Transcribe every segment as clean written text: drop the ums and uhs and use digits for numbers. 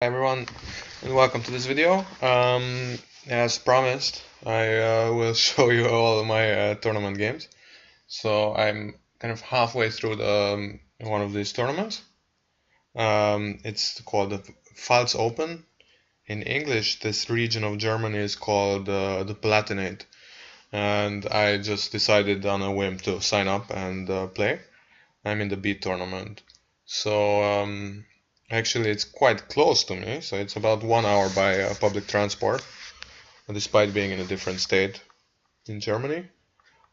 Hi everyone, and welcome to this video. As promised, I will show you all of my tournament games. So I'm kind of halfway through one of these tournaments. It's called the Pfalz Open. In English, this region of Germany is called the Palatinate. And I just decided on a whim to sign up and play. I'm in the B tournament. So actually it's quite close to me, so it's about 1 hour by public transport, despite being in a different state in Germany.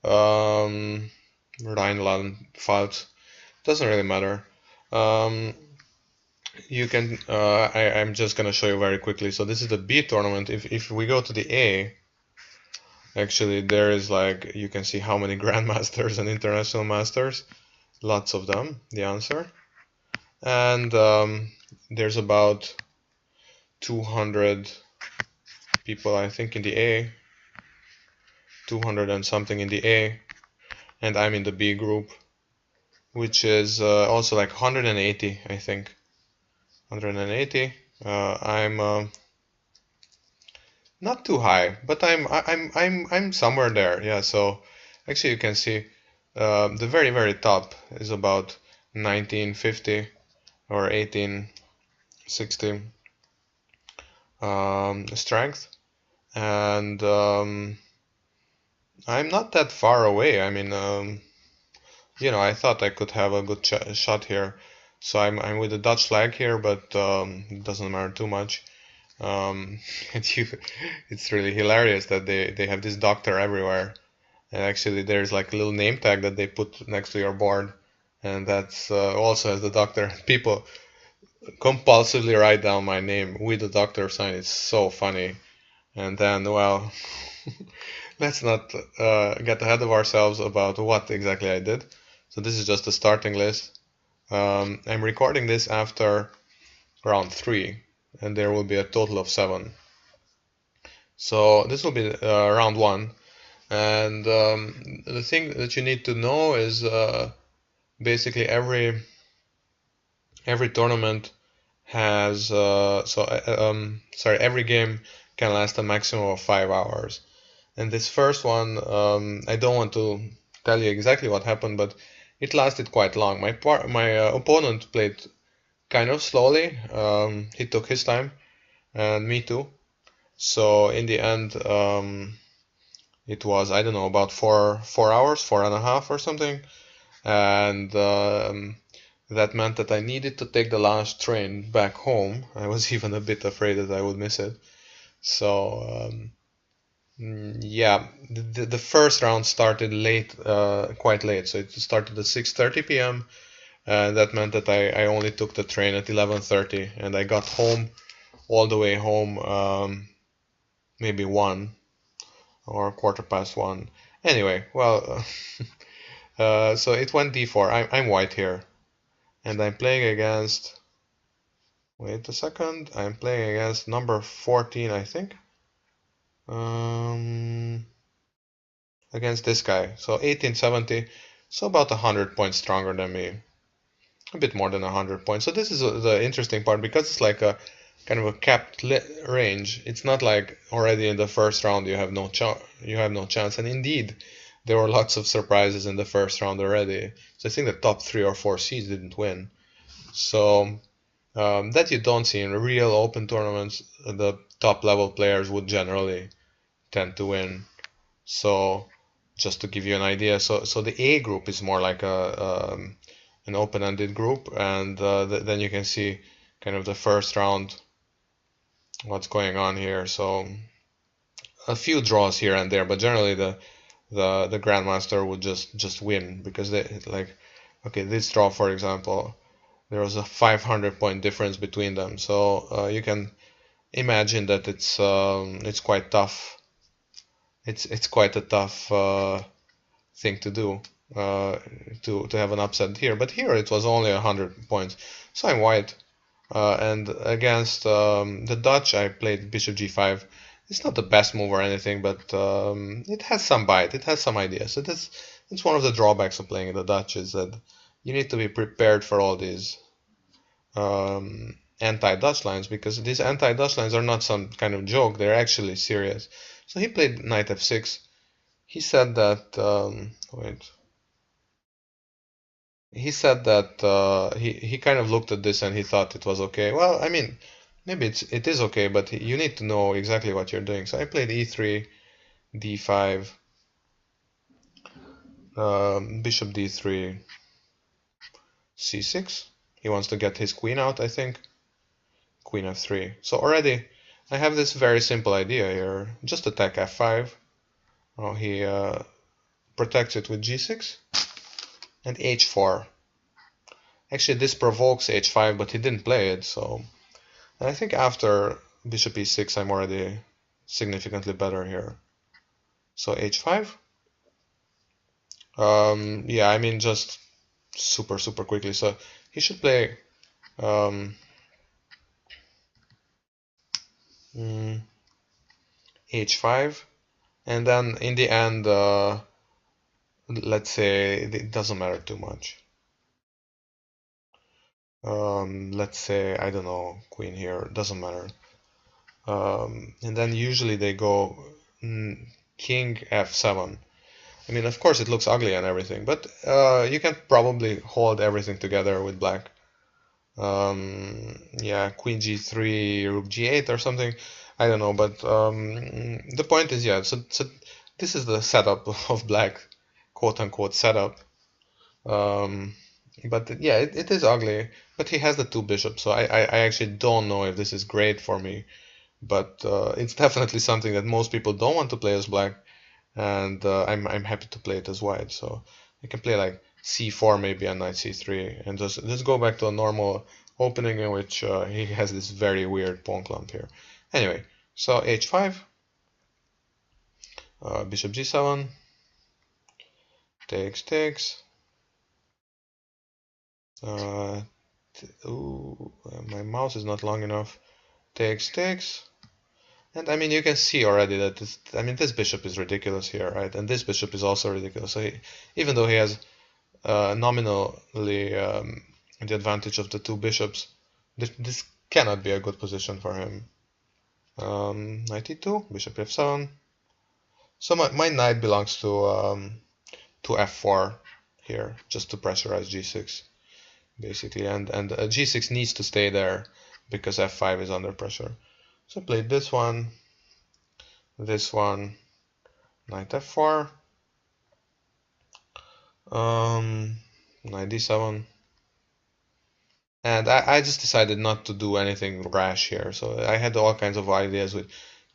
Rhineland-Pfalz, doesn't really matter. You can, I'm just gonna show you very quickly. So this is the B tournament. If we go to the A, actually there is like, you can see how many grandmasters and international masters, lots of them, the answer. And there's about 200 people, I think, in the A, 200 and something in the A, and I'm in the B group, which is also like 180, I think. 180. I'm not too high, but I'm somewhere there. Yeah. So actually, you can see the very top is about 1950 or 1860 strength, and I'm not that far away. I mean, I thought I could have a good shot here. So I'm with the Dutch flag here, but it doesn't matter too much. It's really hilarious that they have this doctor everywhere. And actually, there's like a little name tag that they put next to your board, and that's also as the doctor. People compulsively write down my name with the doctor sign. It's so funny. And then, well, let's not get ahead of ourselves about what exactly I did. So this is just a starting list. I'm recording this after round 3, and there will be a total of 7. So this will be round 1. And the thing that you need to know is basically every tournament has every game can last a maximum of 5 hours. And this first one, I don't want to tell you exactly what happened, but it lasted quite long. My opponent played kind of slowly. He took his time, and me too. So in the end, it was, I don't know, about 4 hours, 4.5 or something, and that meant that I needed to take the last train back home. I was even a bit afraid that I would miss it. So yeah, the first round started late, quite late. So it started at 6:30 p.m. and that meant that I only took the train at 11:30, and I got home all the way home maybe 1 or 1:15. Anyway, well, so it went d4. I'm white here, and I'm playing against. Wait a second. I'm playing against number 14, I think. Against this guy. So 1870, so about 100 points stronger than me. A bit more than 100 points. So this is the interesting part, because it's like a kind of a capped range. It's not like already in the first round you have no chance. And indeed, there were lots of surprises in the first round already. So I think the top 3 or 4 seeds didn't win. So that you don't see in real open tournaments. The top level players would generally tend to win. So just to give you an idea, so the A group is more like an open-ended group, and then you can see kind of the first round, what's going on here. So a few draws here and there, but generally the grandmaster would just win, because they like, okay, this draw, for example, there was a 500 point difference between them. So you can imagine that it's quite tough. It's quite a tough thing to do, to have an upset here. But here it was only 100 points. So I'm white, and against the Dutch I played bishop g5. It's not the best move or anything, but it has some bite. It has some idea. So that's one of the drawbacks of playing the Dutch, is that you need to be prepared for all these anti-Dutch lines, because these anti-Dutch lines are not some kind of joke, they're actually serious. So he played knight f6. He said that, wait. He said that he kind of looked at this and he thought it was okay. Well, I mean, maybe it is okay, but you need to know exactly what you're doing. So I played e3, d5, bishop d3, c6. He wants to get his queen out, I think. Queen f3. So already I have this very simple idea here. Just attack f5. Oh, he protects it with g6 and h4. Actually, this provokes h5, but he didn't play it, so... And I think after bishop e6, I'm already significantly better here. So h5. Yeah, I mean, just super quickly. So he should play h5, and then in the end, let's say it doesn't matter too much. Let's say, I don't know, queen here, doesn't matter. And then usually they go king f7. I mean, of course it looks ugly and everything, but you can probably hold everything together with black. Yeah, queen g3, rook g8 or something. I don't know, but the point is, yeah, so this is the setup of black, quote-unquote setup. But yeah, it is ugly, but he has the two bishops, so I actually don't know if this is great for me, but it's definitely something that most people don't want to play as black, and I'm happy to play it as white. So I can play like c4 maybe and knight c3, and just go back to a normal opening in which he has this very weird pawn clump here. Anyway, so h5, bishop g7, takes. Ooh, my mouse is not long enough. Takes. And I mean, you can see already that this bishop is ridiculous here, right? And this bishop is also ridiculous. So even though he has nominally the advantage of the two bishops, this cannot be a good position for him. Knight e2, bishop f7. So my knight belongs to f4 here, just to pressurize g6, basically. And g6 needs to stay there because f5 is under pressure. So I played this one, knight f4, knight d7, and I just decided not to do anything rash here. So I had all kinds of ideas with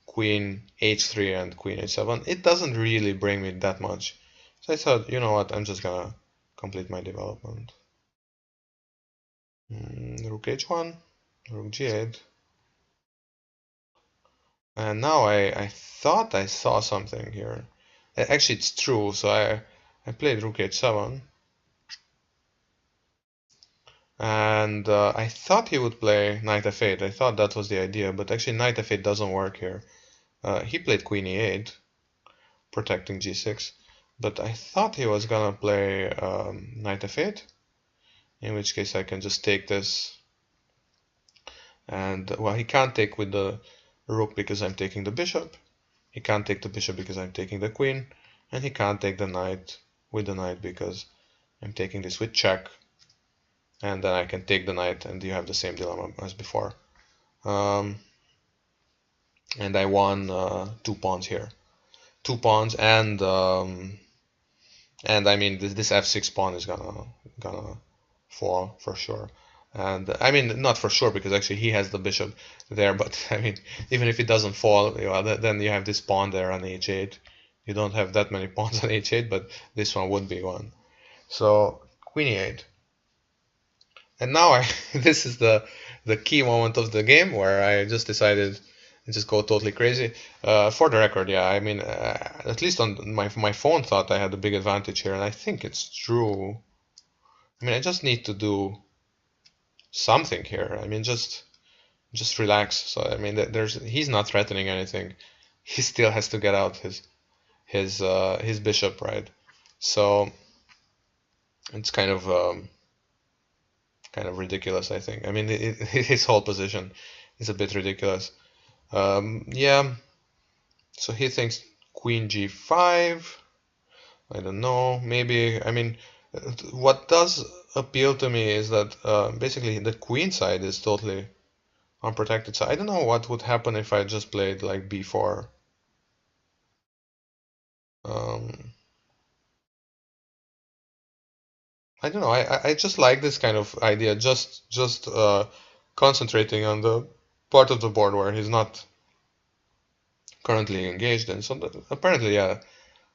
queen h3 and queen h7. It doesn't really bring me that much. So I thought, you know what, I'm just gonna complete my development. Rook h1, rook g8. And now I thought I saw something here. Actually, it's true. So I played rook h7. And I thought he would play knight f8. I thought that was the idea, but actually knight f8 doesn't work here. He played queen e8, protecting g6. But I thought he was gonna play knight f8, in which case I can just take this. And, well, he can't take with the rook because I'm taking the bishop. He can't take the bishop because I'm taking the queen. And he can't take the knight with the knight because I'm taking this with check. And then I can take the knight, and you have the same dilemma as before. And I won 2 pawns here. 2 pawns, and I mean this f6 pawn is gonna fall for sure. And I mean, not for sure, because actually he has the bishop there, but I mean, even if it doesn't fall, then you have this pawn there on h8. You don't have that many pawns on h8, but this one would be one. So queen e8. And now this is the key moment of the game where I just decided to just go totally crazy. For the record, yeah, I mean, at least on my phone thought I had a big advantage here, and I think it's true. I mean, I just need to do something here. I mean, just relax. So I mean, he's not threatening anything. He still has to get out his bishop, right? So it's kind of kind of ridiculous, I think. I mean, his whole position is a bit ridiculous. Yeah, so he thinks queen g5. I don't know, maybe, I mean, what does appeal to me is that basically the queen side is totally unprotected. So I don't know what would happen if I just played like b4. Um, I don't know. I just like this kind of idea. Just concentrating on the part of the board where he's not currently engaged in. So that, apparently, yeah,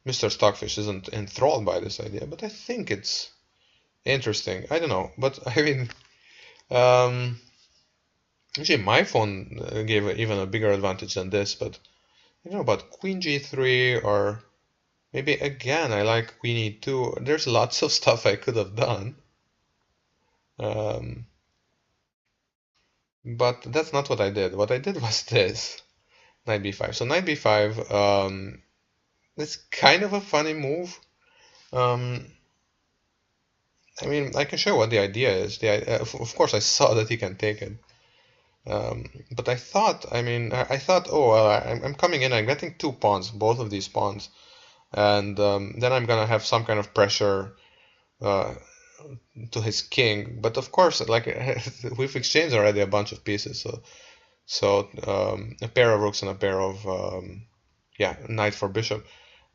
Mr. Stockfish isn't enthralled by this idea, but I think it's interesting. I don't know, but I mean, um, actually, my phone gave even a bigger advantage than this. But I don't know about Queen G3 or maybe again. I like Queen E2. There's lots of stuff I could have done. Um, But that's not what I did. What I did was this, knight b5. So knight b5, it's kind of a funny move. Um, I mean, I can show what the idea is. Of course, I saw that he can take it. But I thought, I mean, I thought, oh, well, I'm coming in, I'm getting two pawns, both of these pawns. And then I'm gonna have some kind of pressure to his king. But of course, like, we've exchanged already a bunch of pieces, so a pair of rooks and a pair of yeah, knight for bishop.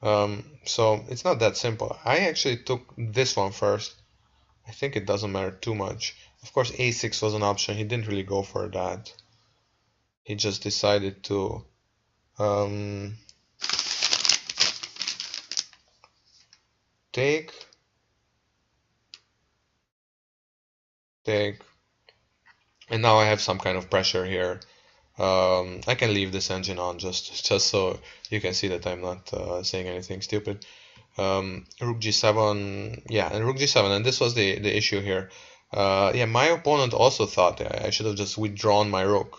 So it's not that simple. I actually took this one first. I think it doesn't matter too much. Of course, a6 was an option. He didn't really go for that. He just decided to take, take, and now I have some kind of pressure here. I can leave this engine on just so you can see that I'm not saying anything stupid. Rook g7, yeah, and rook g7, and this was the issue here. Yeah, my opponent also thought I should have just withdrawn my rook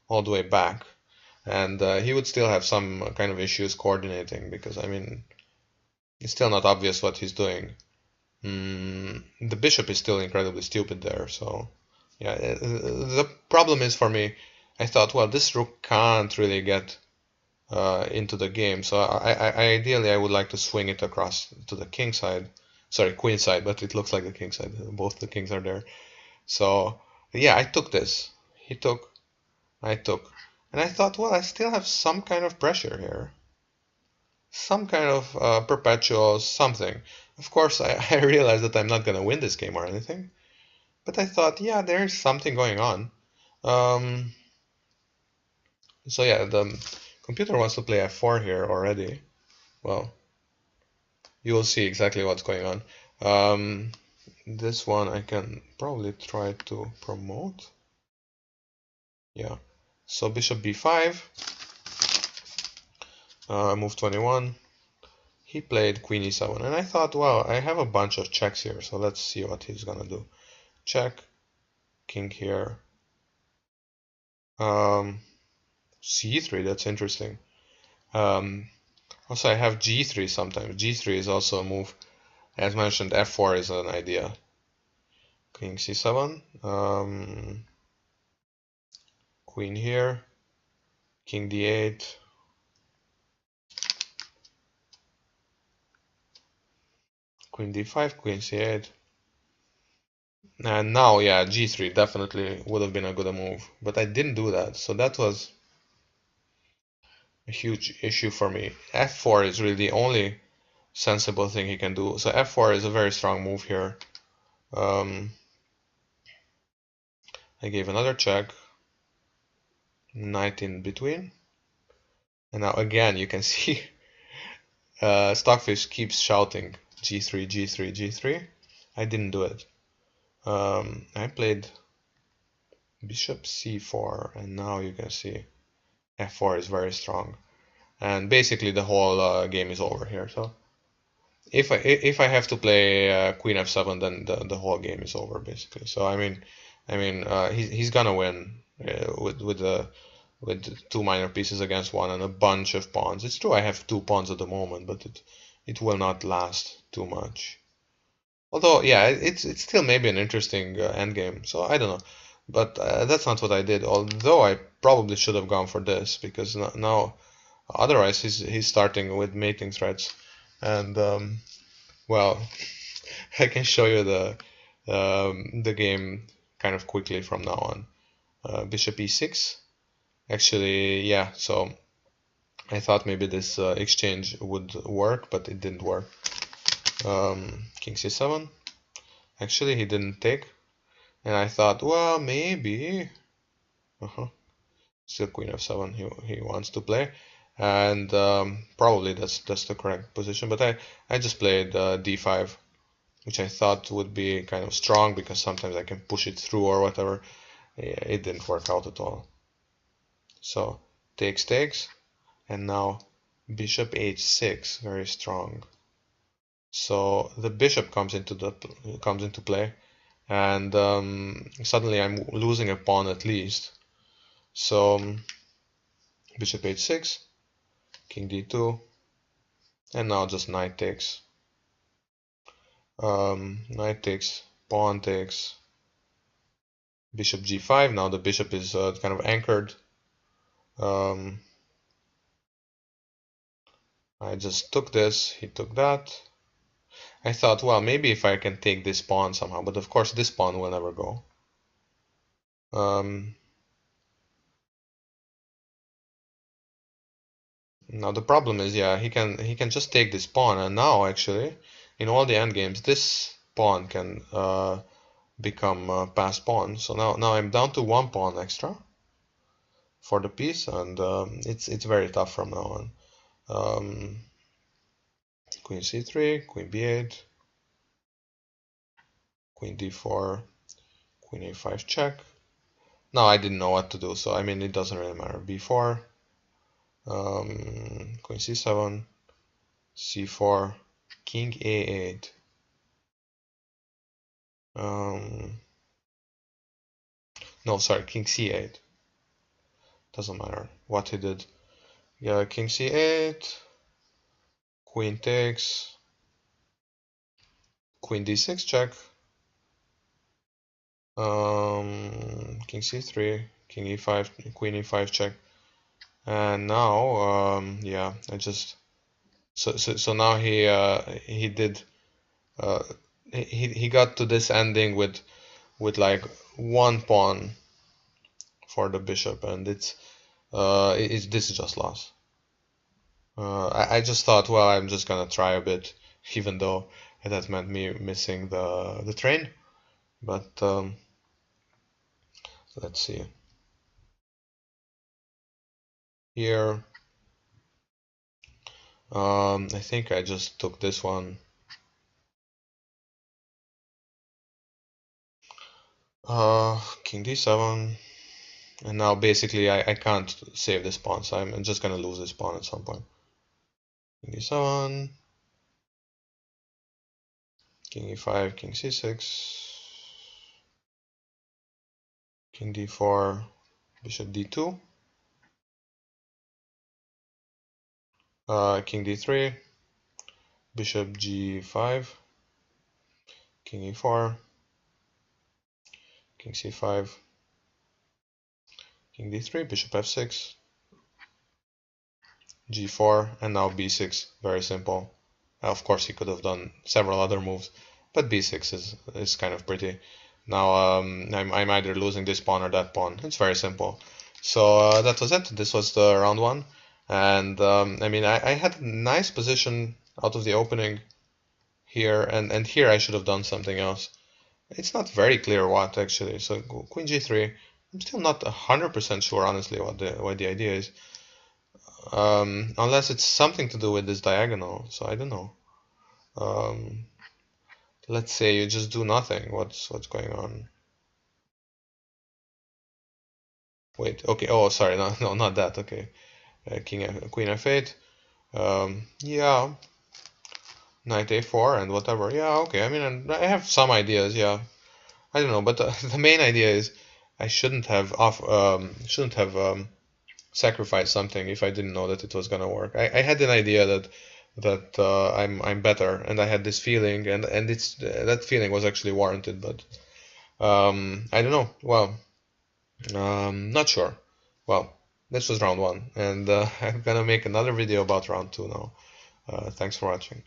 all the way back, and he would still have some kind of issues coordinating, because I mean, it's still not obvious what he's doing. The bishop is still incredibly stupid there, so yeah, the problem is for me, I thought, well, this rook can't really get into the game, so ideally I would like to swing it across to the king side, sorry, queen side, but it looks like the king side, both the kings are there. So yeah, I took this, he took, I took, and I thought, well, I still have some kind of pressure here, some kind of perpetual something. Of course, I realized that I'm not gonna win this game or anything, but I thought, yeah, there's something going on. Um, so yeah, the computer wants to play f4 here already. Well, you will see exactly what's going on. This one I can probably try to promote. Yeah. So bishop b5, move 21. He played queen e7, and I thought, well, I have a bunch of checks here, so let's see what he's gonna do. Check, king here. C3, that's interesting. Also, I have g3 sometimes. g3 is also a move. As mentioned, f4 is an idea. King c7, queen here, king d8, queen d5, queen c8. And now, yeah, g3 definitely would have been a good move, but I didn't do that, so that was a huge issue for me. f4 is really the only sensible thing he can do. So f4 is a very strong move here. I gave another check, knight in between, and now again you can see Stockfish keeps shouting g3, g3, g3. I didn't do it. I played bishop c4, and now you can see f4 is very strong, and basically the whole game is over here. So if I have to play queen f7, then the whole game is over basically. So I mean he's gonna win with two minor pieces against one and a bunch of pawns. It's true I have two pawns at the moment, but it will not last too much. Although, yeah, it's still maybe an interesting endgame. So I don't know, but that's not what I did. Although I probably should have gone for this because now otherwise he's starting with mating threats, and well, I can show you the game kind of quickly from now on. Bishop e6. Actually, yeah. So I thought maybe this exchange would work, but it didn't work. King c7. Actually, he didn't take, and I thought, well, maybe. Still queen f7. He wants to play, and probably that's the correct position. But I just played d5, which I thought would be kind of strong because sometimes I can push it through or whatever. Yeah, it didn't work out at all. So takes, and now bishop h6, very strong. So the bishop comes into play, and suddenly I'm losing a pawn at least. So bishop h6, king d2, and now just knight takes. Knight takes, pawn takes, bishop g5. Now the bishop is kind of anchored. I just took this, he took that. I thought, well, maybe if I can take this pawn somehow, but of course this pawn will never go. Now the problem is, yeah, he can just take this pawn, and now actually, in all the endgames, this pawn can become a passed pawn. So now I'm down to one pawn extra for the piece, and it's very tough from now on. Queen c3, queen b8, queen d4, queen a5 check. Now I didn't know what to do, so I mean it doesn't really matter. b4, queen c7, c4, king a8. No, sorry, king c8. Doesn't matter what he did. Yeah, king c8, queen takes, queen d6 check, king c3, king e5, queen e5 check, and now yeah, I just so now he did he got to this ending with like one pawn for the bishop, and this is just loss. I just thought, well, I'm just gonna try a bit, even though that meant me missing the train. But let's see. Here, I think I just took this one. King d7, and now basically I can't save this pawn, so I'm just gonna lose this pawn at some point. King d7, king e5, king c6, king d4, bishop d2, king d3, bishop g5, king e4, king c5, king d3, bishop f6, g4, and now b6. Very simple. Of course, he could have done several other moves, but b6 is kind of pretty. Now I'm either losing this pawn or that pawn. It's very simple. So that was it. This was the round one, and I mean I had a nice position out of the opening here, and here I should have done something else. It's not very clear what actually. So queen g3. I'm still not 100% sure, honestly, what the idea is. Unless it's something to do with this diagonal. So I don't know. Let's say you just do nothing. What's going on? Wait. Okay. Oh, sorry. No, not that. Okay. Queen f8. Yeah. Knight a4 and whatever. Yeah. Okay. I mean, I have some ideas. Yeah. I don't know, but the main idea is I shouldn't have sacrificed something if I didn't know that it was gonna work. I had an idea that that I'm better, and I had this feeling, and it's that feeling was actually warranted, but I don't know. Well, not sure. Well, this was round one, and I'm gonna make another video about round two now. Thanks for watching.